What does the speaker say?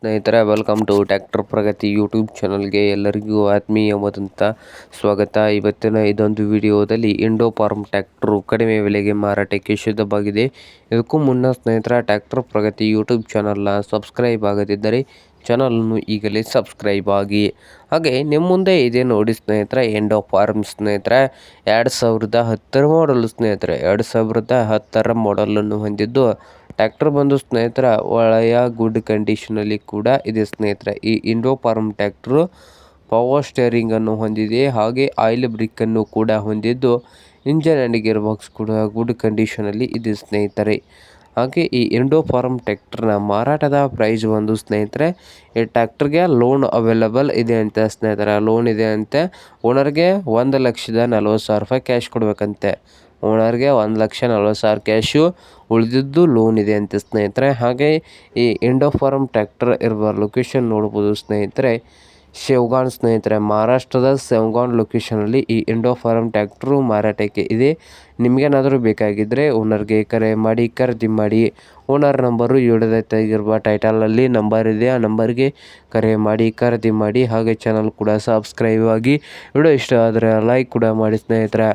ಸ್ನೇಹಿತರೆ, welcome to tractor Pragati YouTube ಚಾನಲ್ಗೆ ಎಲ್ಲರಿಗೂ ಆತ್ಮೀಯವಾದಂಥ ಸ್ವಾಗತ. ಇವತ್ತಿನ ಇದೊಂದು ವಿಡಿಯೋದಲ್ಲಿ ಇಂಡೋ ಫಾರ್ಮ್ ಟ್ರ್ಯಾಕ್ಟರು ಕಡಿಮೆ ಬೆಲೆಗೆ ಮಾರಾಟಕ್ಕೆ ಸಿದ್ಧವಾಗಿದೆ. ಇದಕ್ಕೂ ಮುನ್ನ ಸ್ನೇಹಿತರ ಟ್ರ್ಯಾಕ್ಟರ್ ಪ್ರಗತಿ ಯೂಟ್ಯೂಬ್ ಚಾನಲ್ನ ಸಬ್ಸ್ಕ್ರೈಬ್ ಆಗದಿದ್ದರೆ ಚಾನಲನ್ನು ಈಗಲೇ ಸಬ್ಸ್ಕ್ರೈಬ್ ಆಗಿ. ಹಾಗೆ ನಿಮ್ಮ ಮುಂದೆ ಇದೆ ನೋಡಿ ಸ್ನೇಹಿತರೆ, ಇಂಡೋ ಫಾರ್ಮ್ ಸ್ನೇಹಿತರೆ 2010 ಮಾಡಲು ಸ್ನೇಹಿತರೆ, 2010 ಮಾಡಲನ್ನು ಹೊಂದಿದ್ದು ಟ್ರ್ಯಾಕ್ಟರ್ ಬಂದು ಸ್ನೇಹಿತರ ಒಳ್ಳೆಯ ಗುಡ್ ಕಂಡೀಷನಲ್ಲಿ ಕೂಡ ಇದೆ ಸ್ನೇಹಿತರೆ. ಈ Indo Farm tractor power steering ಅನ್ನು ಹೊಂದಿದೆ, ಹಾಗೆ ಆಯಿಲ್ ಬ್ರೇಕ್ ಅನ್ನು ಕೂಡ ಹೊಂದಿದ್ದು ಇಂಜನ್ ಆ್ಯಂಡ್ ಗೇರ್ ಬಾಕ್ಸ್ ಕೂಡ ಗುಡ್ ಕಂಡೀಷನಲ್ಲಿ ಇದೆ ಸ್ನೇಹಿತರೆ. ಹಾಗೆ ಈ ಇಂಡೋ ಫಾರ್ಮ್ ಟ್ರ್ಯಾಕ್ಟರ್ನ ಮಾರಾಟದ ಪ್ರೈಸ್ ಒಂದು ಸ್ನೇಹಿತರೆ, ಈ ಟ್ರ್ಯಾಕ್ಟರ್ಗೆ ಲೋನ್ ಅವೈಲೇಬಲ್ ಇದೆ ಅಂತ ಸ್ನೇಹಿತರೆ. ಲೋನ್ ಇದೆ ಅಂತೆ. ಓನರ್ಗೆ 1,40,000 ರೂಪಾಯಿ ಕ್ಯಾಶ್ ಕೊಡಬೇಕಂತೆ. ಓನರ್ಗೆ 1,40,000 ಕ್ಯಾಶು, ಉಳಿದಿದ್ದು ಲೋನ್ ಇದೆ ಅಂತ ಸ್ನೇಹಿತರೆ. ಹಾಗೆ ಈ ಇಂಡೋ ಫಾರ್ಮ್ ಟ್ರ್ಯಾಕ್ಟರ್ ಇರುವ ಲೊಕೇಶನ್ ನೋಡ್ಬೋದು ಸ್ನೇಹಿತರೆ, ಶೇವ್ಗಾನ್ ಸ್ನೇಹಿತರೆ. ಮಹಾರಾಷ್ಟ್ರದ ಶೇವ್ಗಾನ್ ಲೊಕೇಶನಲ್ಲಿ ಈ ಇಂಡೋ ಫಾರ್ಮ್ ಟ್ರ್ಯಾಕ್ಟರು ಮಾರಾಟಕ್ಕೆ ಇದೆ. ನಿಮಗೇನಾದರೂ ಬೇಕಾಗಿದ್ದರೆ ಓನರ್ಗೆ ಕರೆ ಮಾಡಿ ಖರೀದಿ ಮಾಡಿ. ಓನರ್ ನಂಬರು ತೆಗಿರುವ ಟೈಟಲಲ್ಲಿ ನಂಬರ್ ಇದೆ, ಆ ನಂಬರ್ಗೆ ಕರೆ ಮಾಡಿ ಖರೀದಿ ಮಾಡಿ. ಹಾಗೆ ಚಾನಲ್ ಕೂಡ ಸಬ್ಸ್ಕ್ರೈಬ್ ಆಗಿ. ವಿಡಿಯೋ ಇಷ್ಟ ಆದರೆ ಲೈಕ್ ಕೂಡ ಮಾಡಿ ಸ್ನೇಹಿತರೆ.